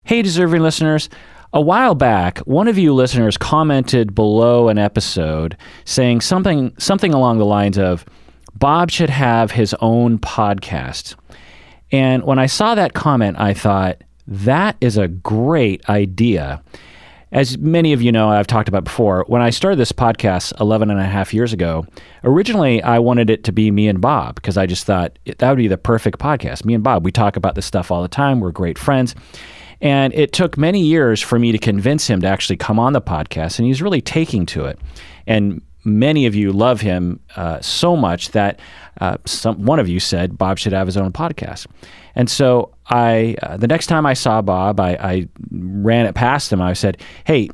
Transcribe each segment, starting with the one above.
Hey, deserving listeners. A while back, one of you listeners commented below an episode saying something along the lines of, Bob should have his own podcast. And when I saw that comment, I thought, that is a great idea. As many of you know, I've talked about before, when I started this podcast 11 and a half years ago, originally I wanted it to be me and Bob because I just thought that would be the perfect podcast. Me and Bob, we talk about this stuff all the time. We're great friends. And it took many years for me to convince him to actually come on the podcast, and he's really taking to it. And many of you love him so much that one of you said Bob should have his own podcast. And so the next time I saw Bob, I ran it past him. I said, "Hey,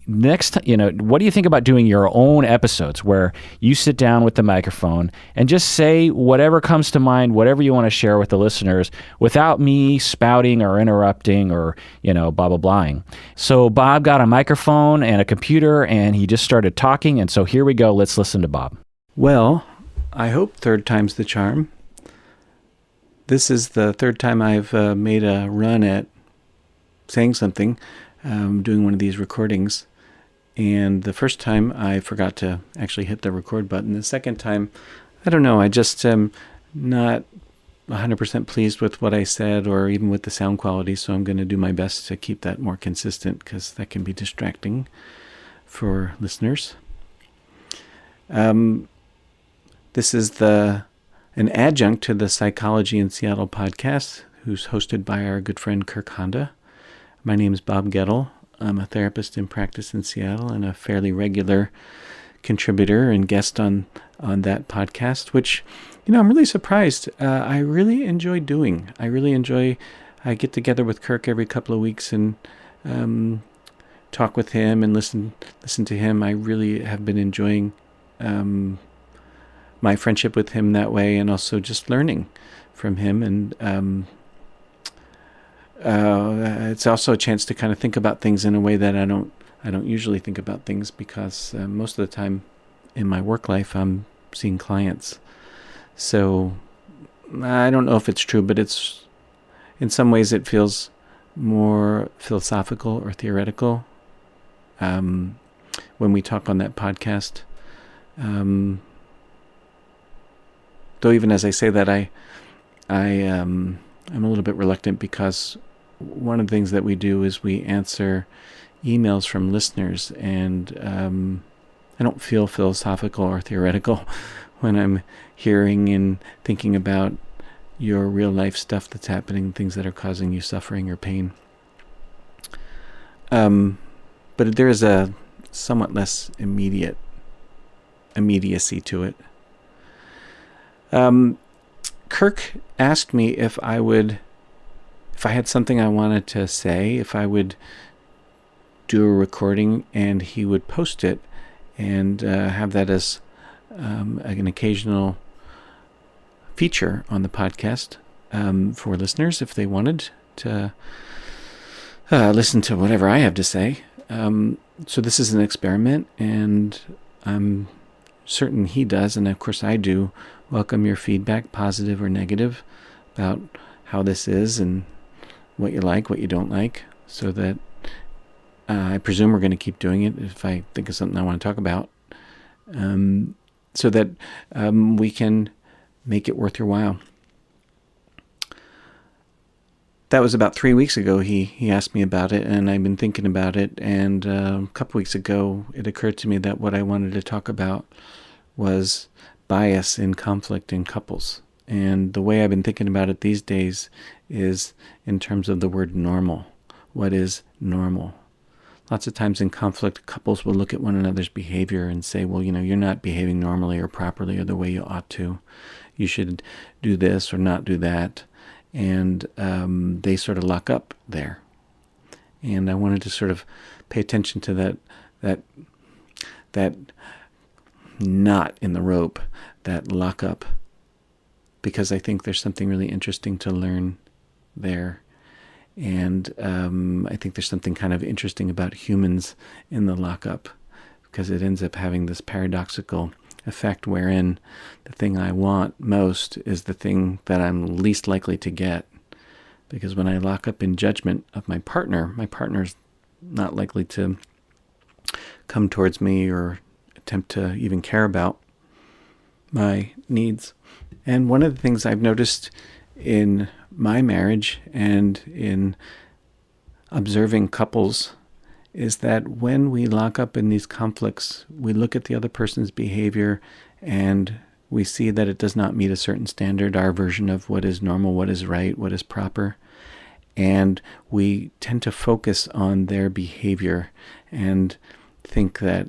what do you think about doing your own episodes where you sit down with the microphone and just say whatever comes to mind, whatever you want to share with the listeners, without me spouting or interrupting or blah blah blahing." So Bob got a microphone and a computer, and he just started talking. And so here we go. Let's listen to Bob. Well, I hope third time's the charm. This is the third time I've made a run at saying something, doing one of these recordings. And the first time I forgot to actually hit the record button. The second time, I don't know, I just am not 100% pleased with what I said or even with the sound quality. So I'm going to do my best to keep that more consistent because that can be distracting for listeners. This is an adjunct to the Psychology in Seattle podcast, who's hosted by our good friend Kirk Honda. My name is Bob Gettle. I'm a therapist in practice in Seattle and a fairly regular contributor and guest on that podcast, which, I'm really surprised. I really enjoy doing. I get together with Kirk every couple of weeks and talk with him and listen to him. I really have been enjoying my friendship with him that way, and also just learning from him. And it's also a chance to kind of think about things in a way that I don't usually think about things, because most of the time in my work life I'm seeing clients. So I don't know if it's true, but it's in some ways it feels more philosophical or theoretical when we talk on that podcast. Though even as I say that, I'm a little bit reluctant, because one of the things that we do is we answer emails from listeners, and I don't feel philosophical or theoretical when I'm hearing and thinking about your real life stuff that's happening, things that are causing you suffering or pain. But there is a somewhat less immediacy to it. Kirk asked me if I had something I wanted to say, if I would do a recording and he would post it and have that as an occasional feature on the podcast for listeners if they wanted to listen to whatever I have to say. So this is an experiment, and I'm certain he does, and of course I do, welcome your feedback, positive or negative, about how this is and what you like, what you don't like, so that I presume we're going to keep doing it if I think of something I want to talk about, so that we can make it worth your while. That was about 3 weeks ago. He asked me about it, and I've been thinking about it, and a couple weeks ago it occurred to me that what I wanted to talk about was bias in conflict in couples. And the way I've been thinking about it these days is in terms of the word normal. What is normal? Lots of times in conflict, couples will look at one another's behavior and say, well, you're not behaving normally or properly or the way you ought to. You should do this or not do that. And they sort of lock up there. And I wanted to sort of pay attention to that knot in the rope, that lock up, because I think there's something really interesting to learn there. And I think there's something kind of interesting about humans in the lockup, because it ends up having this paradoxical effect wherein the thing I want most is the thing that I'm least likely to get, Because when I lock up in judgment of my partner's not likely to come towards me or attempt to even care about my needs. And one of the things I've noticed in my marriage and in observing couples is that when we lock up in these conflicts, we look at the other person's behavior and we see that it does not meet a certain standard, our version of what is normal, what is right, what is proper. And we tend to focus on their behavior and think that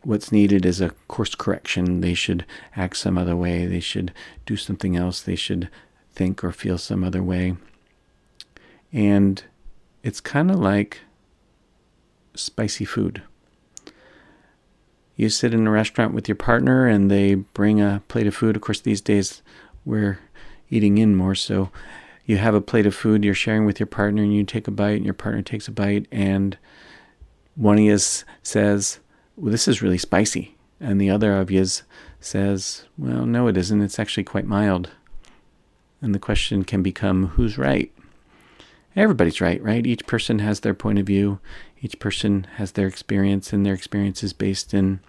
what's needed is a course correction. They should act some other way. They should do something else. They should think or feel some other way. And it's kind of like spicy food. You sit in a restaurant with your partner and they bring a plate of food. Of course, these days we're eating in more, so you have a plate of food you're sharing with your partner and you take a bite and your partner takes a bite and one of you says, well, this is really spicy. And the other of you says, well, no, it isn't. It's actually quite mild. And the question can become, who's right? Everybody's right? Each person has their point of view. Each person has their experience, and their experience is based in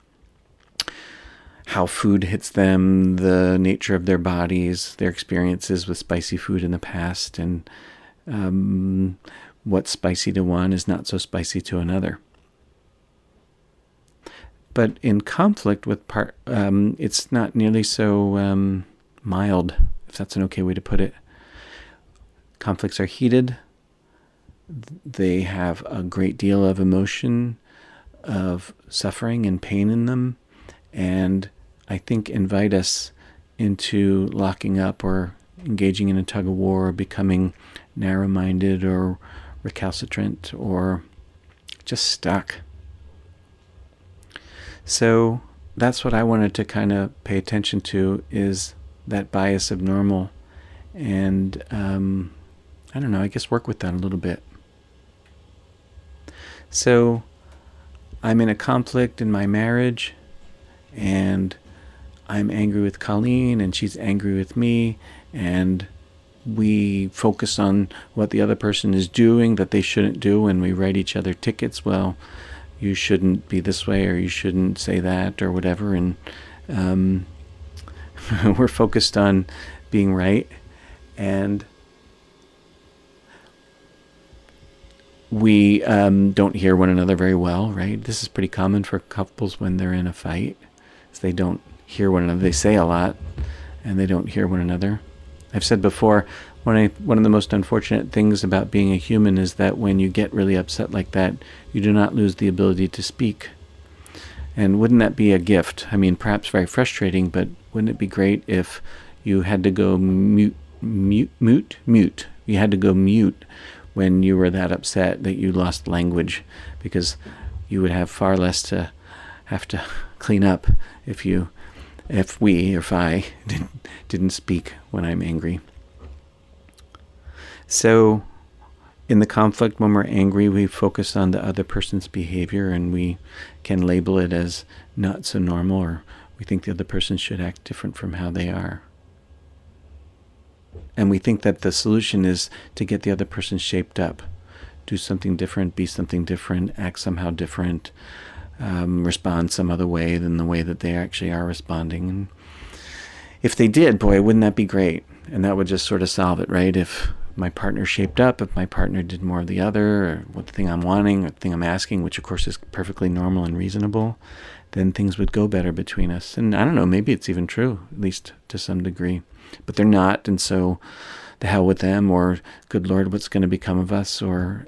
how food hits them, the nature of their bodies, their experiences with spicy food in the past, and what's spicy to one is not so spicy to another. But in conflict with it's not nearly so mild, if that's an okay way to put it. Conflicts are heated. They have a great deal of emotion, of suffering and pain in them, and I think invite us into locking up or engaging in a tug of war or becoming narrow-minded or recalcitrant or just stuck. So that's what I wanted to kind of pay attention to, is that bias of normal, and I don't know, I guess work with that a little bit. So I'm in a conflict in my marriage, and I'm angry with Colleen, and she's angry with me, and we focus on what the other person is doing that they shouldn't do, and we write each other tickets. Well, you shouldn't be this way, or you shouldn't say that, or whatever, and we're focused on being right, and we don't hear one another very well, right? This is pretty common for couples when they're in a fight. Is they don't hear one another. They say a lot, and they don't hear one another. I've said before, one of the most unfortunate things about being a human is that when you get really upset like that, you do not lose the ability to speak. And wouldn't that be a gift? I mean, perhaps very frustrating, but wouldn't it be great if you had to go mute? You had to go mute when you were that upset that you lost language, because you would have far less to have to clean up if I didn't speak when I'm angry. So in the conflict, when we're angry, we focus on the other person's behavior, and we can label it as not so normal, or we think the other person should act different from how they are. And we think that the solution is to get the other person shaped up, do something different, be something different, act somehow different, respond some other way than the way that they actually are responding. And if they did, boy, wouldn't that be great? And that would just sort of solve it, right? If my partner shaped up, if my partner did more of the other, or what the thing I'm wanting, or the thing I'm asking, which of course is perfectly normal and reasonable, then things would go better between us. And I don't know, maybe it's even true, at least to some degree. But they're not, and so the hell with them, or good Lord, what's going to become of us, or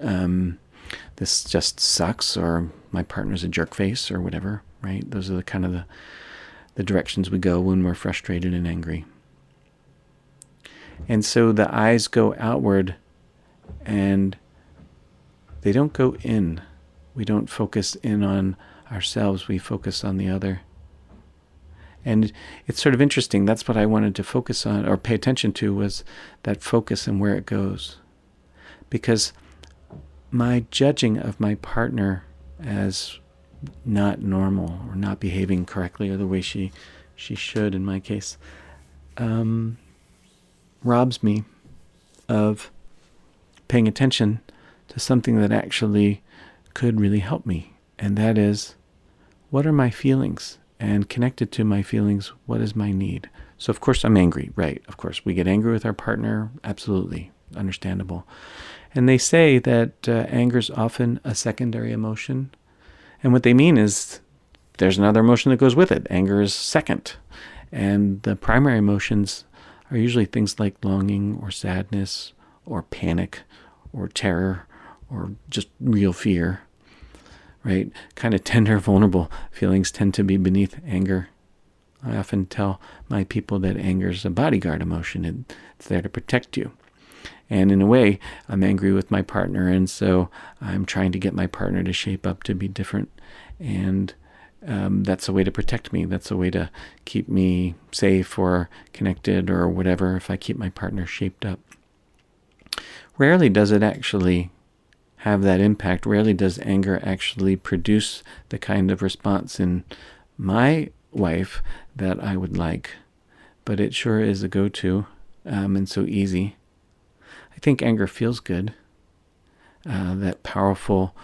this just sucks, or my partner's a jerk face, or whatever, right? Those are the kind of the directions we go when we're frustrated and angry. And so the eyes go outward, and they don't go in. We don't focus in on ourselves, we focus on the other. And it's sort of interesting. That's what I wanted to focus on or pay attention to, was that focus and where it goes. Because my judging of my partner as not normal or not behaving correctly or the way she should in my case, robs me of paying attention to something that actually could really help me. And that is, what are my feelings? And connected to my feelings, what is my need? So of course I'm angry, right? Of course we get angry with our partner, absolutely, understandable. And they say that anger is often a secondary emotion. And what they mean is there's another emotion that goes with it. Anger is second. And the primary emotions are usually things like longing or sadness or panic or terror or just real fear, right? Kind of tender, vulnerable feelings tend to be beneath anger. I often tell my people that anger is a bodyguard emotion. It's there to protect you. And in a way, I'm angry with my partner, and so I'm trying to get my partner to shape up to be different. And that's a way to protect me. That's a way to keep me safe or connected or whatever if I keep my partner shaped up. Rarely does it actually have that impact. Rarely does anger actually produce the kind of response in my wife that I would like, but it sure is a go-to and so easy. I think anger feels good. That powerful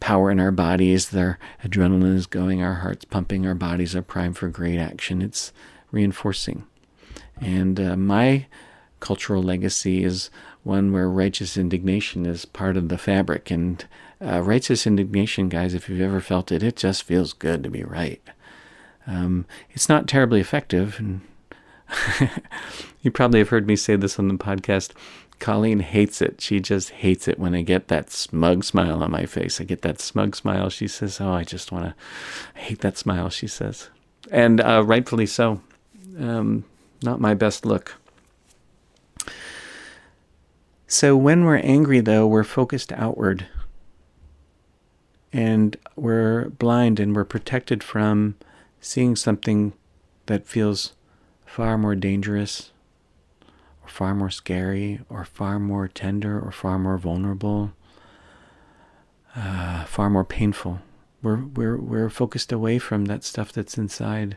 power in our bodies, their adrenaline is going, our heart's pumping, our bodies are primed for great action. It's reinforcing. And my cultural legacy is one where righteous indignation is part of the fabric. And righteous indignation, guys, if you've ever felt it, it just feels good to be right. It's not terribly effective, and you probably have heard me say this on the podcast. Colleen hates it. She just hates it when I get that smug smile on my face. I get that smug smile. She says, I hate that smile, she says. And rightfully so. Not my best look. So when we're angry, though, we're focused outward. And we're blind and we're protected from seeing something that feels far more dangerous or far more scary or far more tender or far more vulnerable, far more painful. We're focused away from that stuff that's inside.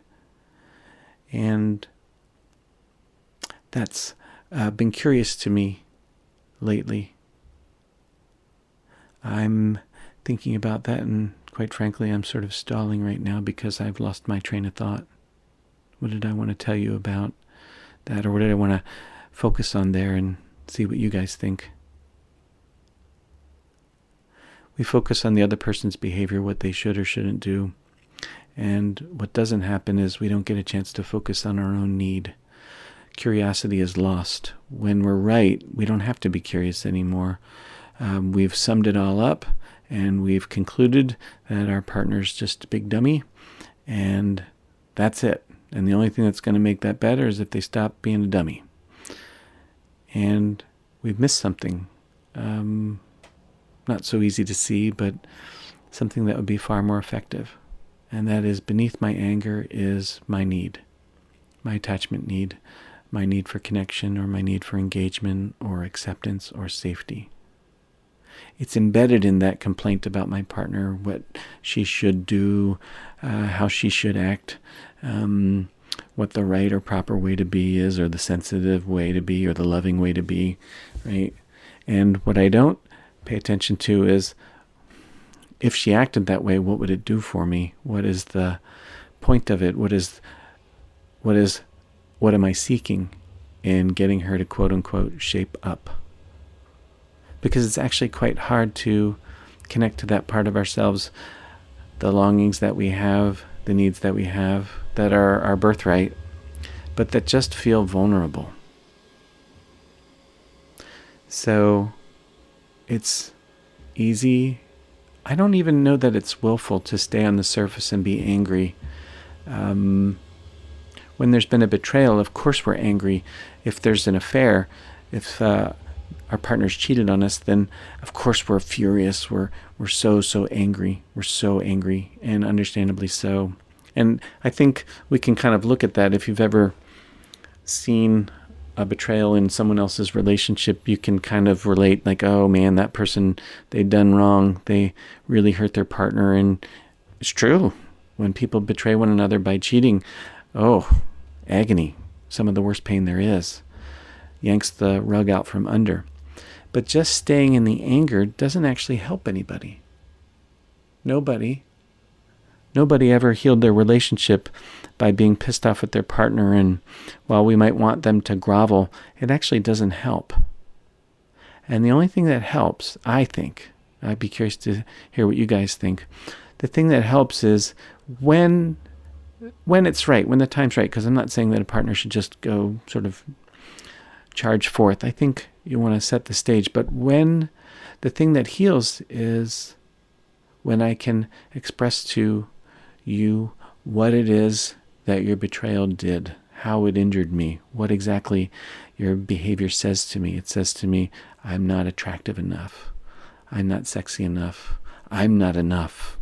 And that's been curious to me lately. I'm thinking about that, and quite frankly, I'm sort of stalling right now because I've lost my train of thought. What did I want to tell you about that, or what did I want to focus on there and see what you guys think? We focus on the other person's behavior, what they should or shouldn't do, and what doesn't happen is we don't get a chance to focus on our own need. Curiosity is lost. When we're right, we don't have to be curious anymore. We've summed it all up, and we've concluded that our partner's just a big dummy, and that's it. And the only thing that's going to make that better is if they stop being a dummy. And we've missed something. Not so easy to see, but something that would be far more effective. And that is, beneath my anger is my need, my attachment need, my need for connection, or my need for engagement or acceptance or safety. It's embedded in that complaint about my partner, what she should do, how she should act, what the right or proper way to be is, or the sensitive way to be, or the loving way to be, right? And what I don't pay attention to is, if she acted that way, what would it do for me? What is the point of it? What am I seeking in getting her to quote unquote shape up? Because it's actually quite hard to connect to that part of ourselves, the longings that we have, the needs that we have, that are our birthright, but that just feel vulnerable. So it's easy. I don't even know that it's willful to stay on the surface and be angry. When there's been a betrayal, of course we're angry. If there's an affair, if our partner's cheated on us, then of course we're furious. We're so angry. We're so angry, and understandably so. And I think we can kind of look at that. If you've ever seen a betrayal in someone else's relationship, you can kind of relate, like, oh man, that person, they'd done wrong. They really hurt their partner. And it's true. When people betray one another by cheating, oh, agony, some of the worst pain there is. Yanks the rug out from under. But just staying in the anger doesn't actually help anybody. Nobody ever healed their relationship by being pissed off at their partner, and while we might want them to grovel, it actually doesn't help. And the only thing that helps, I think, I'd be curious to hear what you guys think, the thing that helps is when it's right, when the time's right, because I'm not saying that a partner should just go sort of charge forth. I think you want to set the stage, but when the thing that heals is when I can express to you what it is that your betrayal did, how it injured me, what exactly your behavior says to me. It says to me, I'm not attractive enough. I'm not sexy enough. I'm not enough.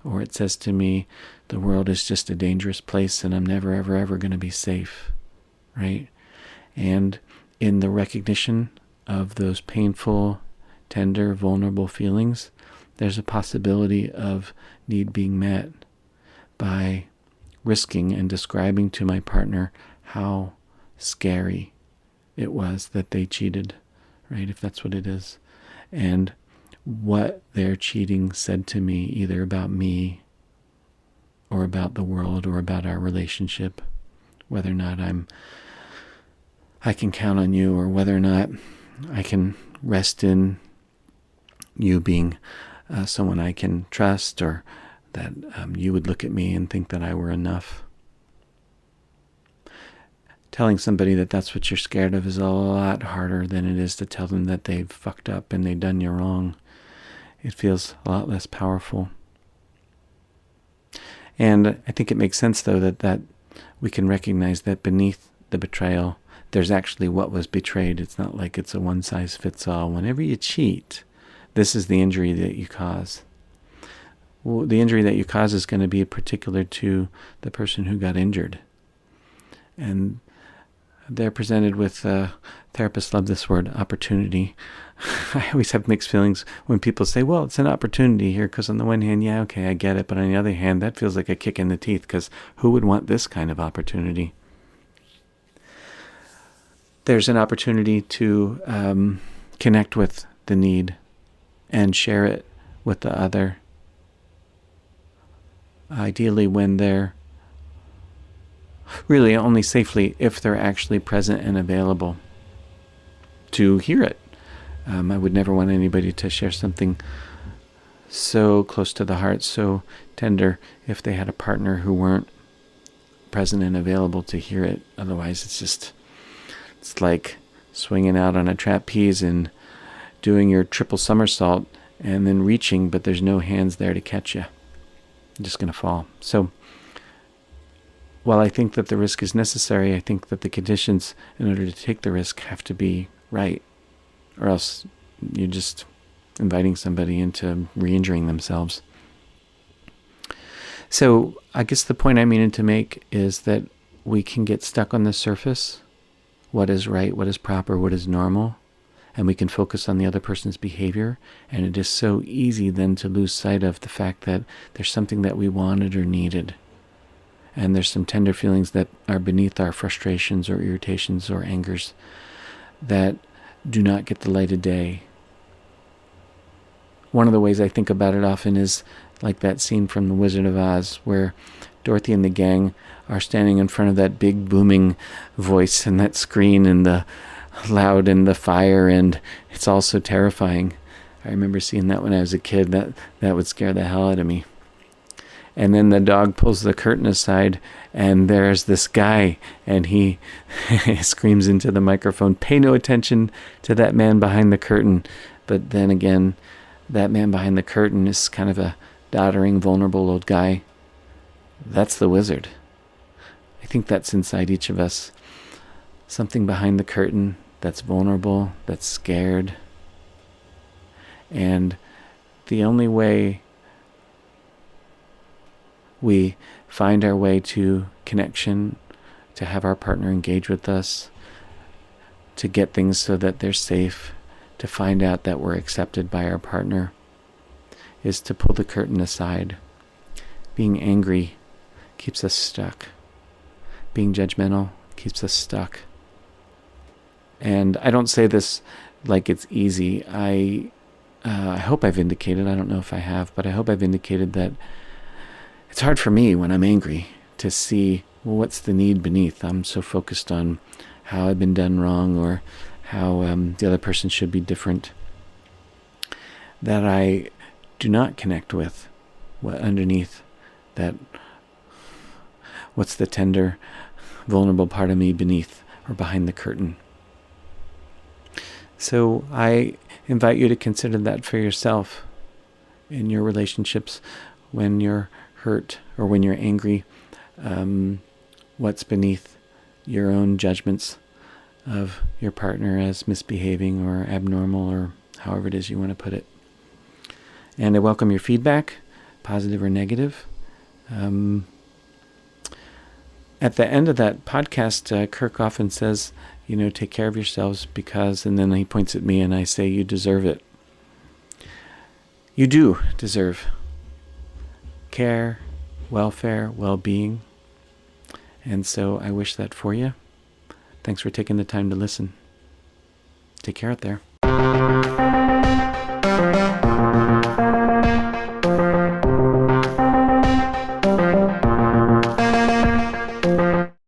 Or it says to me, the world is just a dangerous place and I'm never, ever, ever going to be safe, right? And in the recognition of those painful, tender, vulnerable feelings, there's a possibility of need being met by risking and describing to my partner how scary it was that they cheated, right? If that's what it is. And what their cheating said to me, either about me or about the world or about our relationship, whether or not I can count on you, or whether or not I can rest in you being someone I can trust, or that you would look at me and think that I were enough. Telling somebody that that's what you're scared of is a lot harder than it is to tell them that they've fucked up and they've done you wrong. It feels a lot less powerful. And I think it makes sense, though, that we can recognize that beneath the betrayal, there's actually what was betrayed. It's not like it's a one-size-fits-all. Whenever you cheat, this is the injury that you cause. Well, the injury that you cause is going to be particular to the person who got injured. And they're presented with, therapists love this word, opportunity. I always have mixed feelings when people say, well, it's an opportunity here, because on the one hand, yeah, okay, I get it. But on the other hand, that feels like a kick in the teeth, because who would want this kind of opportunity? There's an opportunity to connect with the need and share it with the other. Ideally when they're really only safely if they're actually present and available to hear it. I would never want anybody to share something so close to the heart, so tender, if they had a partner who weren't present and available to hear it. Otherwise, it's like swinging out on a trapeze and doing your triple somersault and then reaching, but there's no hands there to catch you. You're just going to fall. So while I think that the risk is necessary, I think that the conditions in order to take the risk have to be right, or else you're just inviting somebody into re-injuring themselves. So I guess the point I'm meaning to make is that we can get stuck on the surface, what is right, what is proper, what is normal, and we can focus on the other person's behavior, and it is so easy then to lose sight of the fact that there's something that we wanted or needed, and there's some tender feelings that are beneath our frustrations or irritations or angers that do not get the light of day. One of the ways I think about it often is like that scene from The Wizard of Oz where Dorothy and the gang are standing in front of that big booming voice and that screen and the loud and the fire, and it's all so terrifying. I remember seeing that when I was a kid. That would scare the hell out of me. And then the dog pulls the curtain aside, and there's this guy, and he screams into the microphone, "Pay no attention to that man behind the curtain." But then again, that man behind the curtain is kind of a doddering, vulnerable old guy. That's the wizard. I think that's inside each of us. Something behind the curtain that's vulnerable, that's scared. And the only way we find our way to connection, to have our partner engage with us, to get things so that they're safe, to find out that we're accepted by our partner, is to pull the curtain aside. Being angry keeps us stuck. Being judgmental keeps us stuck. And I don't say this like it's easy. I hope I've indicated, I don't know if I have, but I hope I've indicated that it's hard for me when I'm angry to see, well, what's the need beneath. I'm so focused on how I've been done wrong or how the other person should be different that I do not connect with what underneath that, what's the tender, vulnerable part of me beneath or behind the curtain. So I invite you to consider that for yourself in your relationships when you're hurt or when you're angry. What's beneath your own judgments of your partner as misbehaving or abnormal or however it is you want to put it. And I welcome your feedback, positive or negative. At the end of that podcast, Kirk often says, take care of yourselves because, and then he points at me and I say, you deserve it. You do deserve care, welfare, well-being. And so I wish that for you. Thanks for taking the time to listen. Take care out there.